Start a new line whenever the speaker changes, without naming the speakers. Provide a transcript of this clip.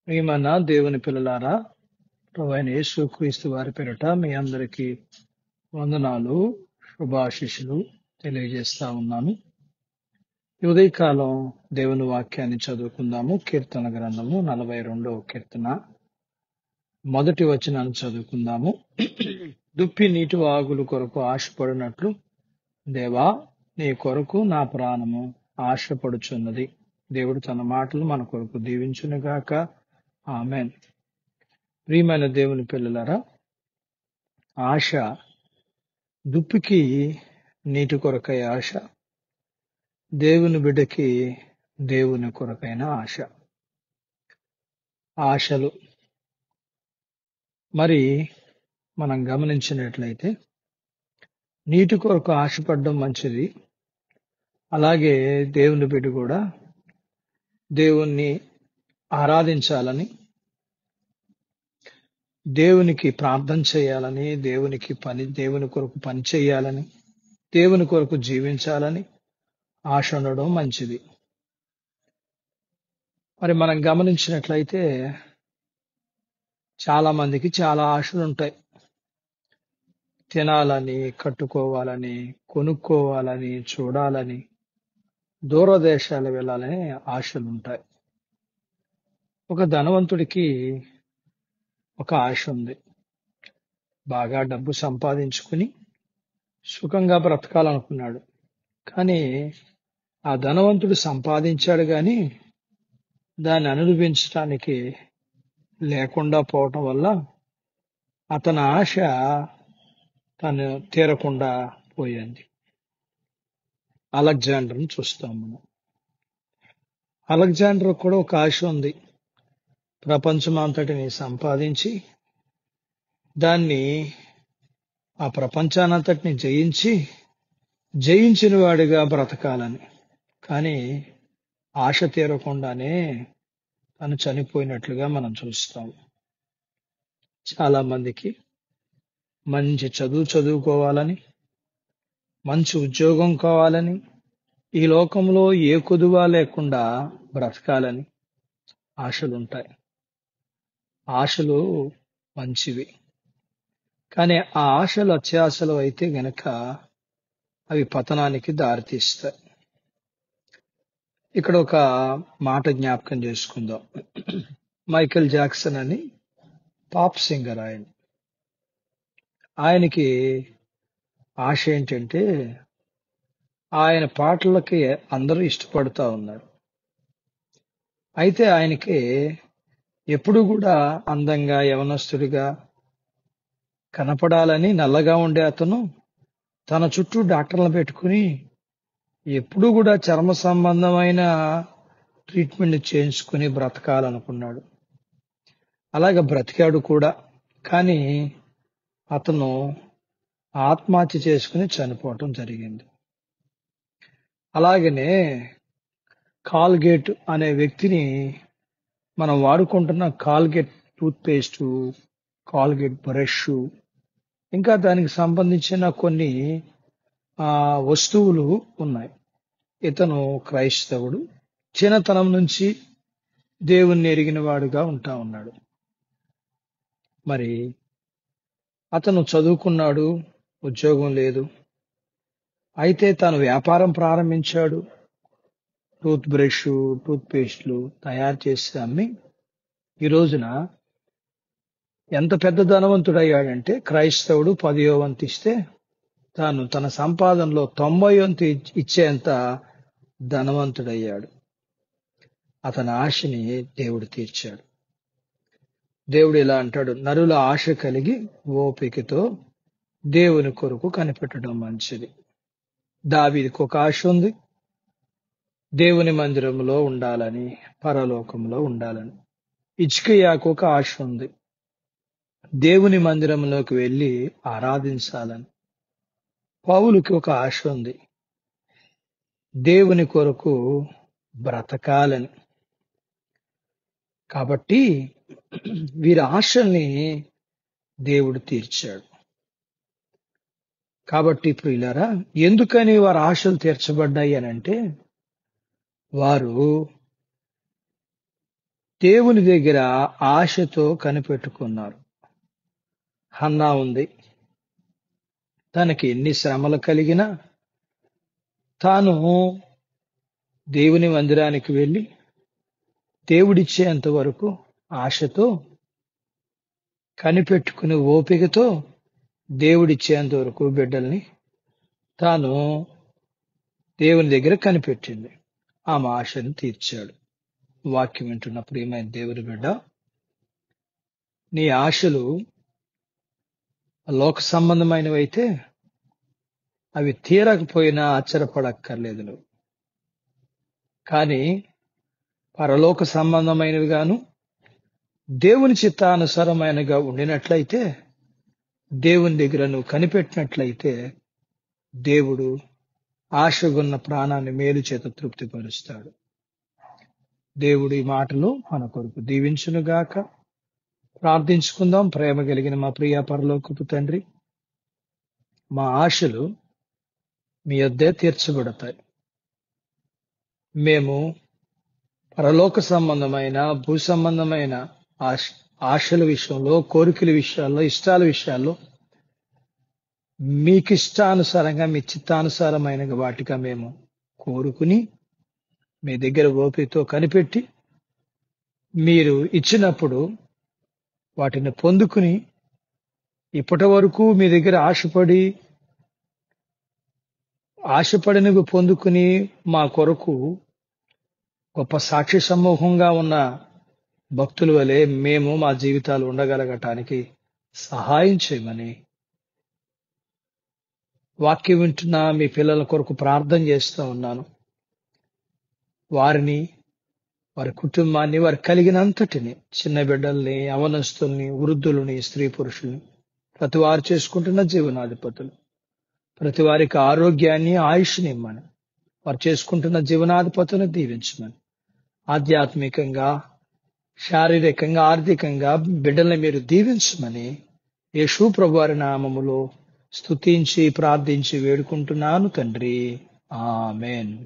ప్రియమైన దేవుని పిల్లలారా, ప్రభువైన యేసుక్రీస్తు వారి పేరిట మీ అందరికీ వందనాలు, శుభాశీస్సులు తెలియజేస్తా ఉన్నాను. ఈ ఉదయకాలం దేవుని వాక్యాన్ని చదువుకుందాము. కీర్తన గ్రంథము 42వ కీర్తన మొదటి వచనాన్ని చదువుకుందాము. దుప్పి నీటి వాగులు కొరకు ఆశపడినట్లు దేవా, నీ కొరకు నా ప్రాణము ఆశపడుచున్నది. దేవుడు తన మాటలు మన కొరకు దీవించునుగాక. ఆమేన్. ప్రియమైన దేవుని పిల్లలారా, ఆశ దుప్పికి నీటి కొరకై ఆశ, దేవుని బిడ్డకి దేవుని కొరకైన ఆశ. ఆశలు మరి మనం గమనించినట్లయితే నీటి కొరకు ఆశపడడం మంచిది. అలాగే దేవుని బిడ్డ కూడా దేవుణ్ణి ఆరాధించాలని, దేవునికి ప్రార్థన చేయాలని, దేవుని కొరకు పని చేయాలని, దేవుని కొరకు జీవించాలని ఆశ ఉండడం మంచిది. మరి మనం గమనించినట్లయితే చాలా మందికి చాలా ఆశలు ఉంటాయి. తినాలని, కట్టుకోవాలని, కొనుక్కోవాలని, చూడాలని, దూరదేశాలు వెళ్ళాలని ఆశలు ఉంటాయి. ఒక ధనవంతుడికి ఒక ఆశ ఉంది. బాగా డబ్బు సంపాదించుకుని సుఖంగా బ్రతకాలనుకున్నాడు. కానీ ఆ ధనవంతుడు సంపాదించాడు గాని దాన్ని అనుభవించడానికి లేకుండా పోవటం వల్ల అతని ఆశ తను తీరకుండా పోయింది. అలెగ్జాండర్ని చూస్తాం మనం. అలెగ్జాండర్ కూడా ఒక ఆశ ఉంది. ప్రపంచమంతటిని సంపాదించి దాన్ని ఆ ప్రపంచానంతటిని జయించిన వాడిగా బ్రతకాలని. కానీ ఆశ తీరకుండానే తను చనిపోయినట్లుగా మనం చూస్తాం. చాలా మందికి మంచి చదువుకోవాలని, మంచి ఉద్యోగం కావాలని, ఈ లోకంలో ఏ కొదువా లేకుండా బ్రతకాలని ఆశలుంటాయి. ఆశలు మంచివి. కానీ ఆ ఆశలు అత్యాశలు అయితే గనక అవి పతనానికి దారితీస్తాయి. ఇక్కడ ఒక మాట జ్ఞాపకం చేసుకుందాం. మైకేల్ జాక్సన్ అని పాప్ సింగర్ ఆయనకి ఆశ ఏంటంటే ఆయన పాటలకి అందరూ ఇష్టపడుతూ ఉన్నారు. అయితే ఆయనకి ఎప్పుడు కూడా అందంగా యవనస్తుడిగా కనపడాలని నల్లగా ఉండే అతను తన చుట్టూ డాక్టర్లను పెట్టుకుని ఎప్పుడూ కూడా చర్మ సంబంధమైన ట్రీట్మెంట్ చేయించుకుని బ్రతకాలనుకున్నాడు. అలాగే బ్రతికాడు కూడా. కానీ అతను ఆత్మహత్య చేసుకుని చనిపోవటం జరిగింది. అలాగనే కాల్గేట్ అనే వ్యక్తిని మనం వాడుకుంటున్న Colgate toothpaste, Colgate brush, ఇంకా దానికి సంబంధించిన కొన్ని వస్తువులు ఉన్నాయి. ఇతను క్రైస్తవుడు, చిన్నతనం నుంచి దేవుణ్ణి ఎరిగిన వాడుగా ఉంటా ఉన్నాడు. మరి అతను చదువుకున్నాడు, ఉద్యోగం లేదు. అయితే తాను వ్యాపారం ప్రారంభించాడు. టూత్ బ్రష్, టూత్ పేస్ట్లు తయారు చేసి అమ్మి ఈ రోజున ఎంత పెద్ద ధనవంతుడయ్యాడంటే క్రైస్తవుడు 10వ వంతు ఇస్తే తాను తన సంపాదనలో 90వ వంతు ఇచ్చేంత ధనవంతుడయ్యాడు. అతని ఆశని దేవుడు తీర్చాడు. దేవుడు ఇలా అంటాడు, నరుల ఆశ కలిగి ఓపికతో దేవుని కొరకు కనిపెట్టడం మంచిది. దావీదుకు ఒక ఆశ ఉంది, దేవుని మందిరంలో ఉండాలని, పరలోకంలో ఉండాలని. హిజ్కియాకు ఒక ఆశ ఉంది, దేవుని మందిరంలోకి వెళ్లి ఆరాధించాలని. పౌలుకి ఒక ఆశ ఉంది, దేవుని కొరకు బ్రతకాలని. కాబట్టి వీరి ఆశల్ని దేవుడు తీర్చాడు. కాబట్టి ప్రియులారా, ఎందుకని వారి ఆశలు తీర్చబడ్డాయి అనంటే వారు దేవుని దగ్గర ఆశతో కనిపెట్టుకున్నారు. హన్నా ఉంది. తనకి ఎన్ని శ్రమలు కలిగినా తాను దేవుని మందిరానికి వెళ్లి దేవుడిచ్చేంత వరకు ఆశతో కనిపెట్టుకుని ఓపికతో దేవుడిచ్చేంత వరకు బిడ్డల్ని తాను దేవుని దగ్గర కనిపెట్టింది. ఆమె ఆశను తీర్చాడు. వాక్యం వింటున్న ప్రియమైన దేవుని బిడ్డ, నీ ఆశలు లోక సంబంధమైనవైతే అవి తీరకపోయినా ఆశ్చర్యపడక్కర్లేదు నువ్వు. కానీ పరలోక సంబంధమైనవి గాను దేవుని చిత్తానుసారమైనగా ఉండినట్లయితే, దేవుని దగ్గర నువ్వు కనిపెట్టినట్లయితే దేవుడు ఆశగున్న ప్రాణాన్ని మేలు చేత తృప్తిపరుస్తాడు. దేవుడి మాటలు మన కొరకు దీవించునుగాక. ప్రార్థించుకుందాం. ప్రేమ కలిగిన మా ప్రియ పరలోకపు తండ్రి, మా ఆశలు మీ యొద్దే తీర్చబడతాయి. మేము పరలోక సంబంధమైన భూ సంబంధమైన ఆశల విషయంలో, కోరికల విషయాల్లో, ఇష్టాల విషయాల్లో మీకు ఇష్టానుసారంగా, మీ చిత్తానుసారమైన వాటిగా మేము కోరుకుని మీ దగ్గర ఓపికతో కనిపెట్టి మీరు ఇచ్చినప్పుడు వాటిని పొందుకుని ఇప్పటి వరకు మీ దగ్గర ఆశపడినవి పొందుకుని మా కొరకు గొప్ప సాక్షి సమూహంగా ఉన్న భక్తుల వలె మేము మా జీవితాలు ఉండగలగటానికి సహాయం చేయమని వాక్యం వింటున్న మీ పిల్లల కొరకు ప్రార్థన చేస్తూ ఉన్నాను. వారిని, వారి కుటుంబాన్ని, వారి కలిగినంతటిని, చిన్న బిడ్డల్ని, యవనస్తుల్ని, వృద్ధులని, స్త్రీ పురుషుల్ని, ప్రతి వారు చేసుకుంటున్న జీవనాధిపతులు, ప్రతి వారికి ఆరోగ్యాన్ని, ఆయుష్ని ఇమ్మని, వారు చేసుకుంటున్న జీవనాధిపతులను దీవించమని, ఆధ్యాత్మికంగా, శారీరకంగా, ఆర్థికంగా బిడ్డల్ని మీరు దీవించమని యేసు ప్రభువారి నామములో స్తుతించి ప్రార్థించి వేడుకుంటున్నాను తండ్రి. ఆమేన్.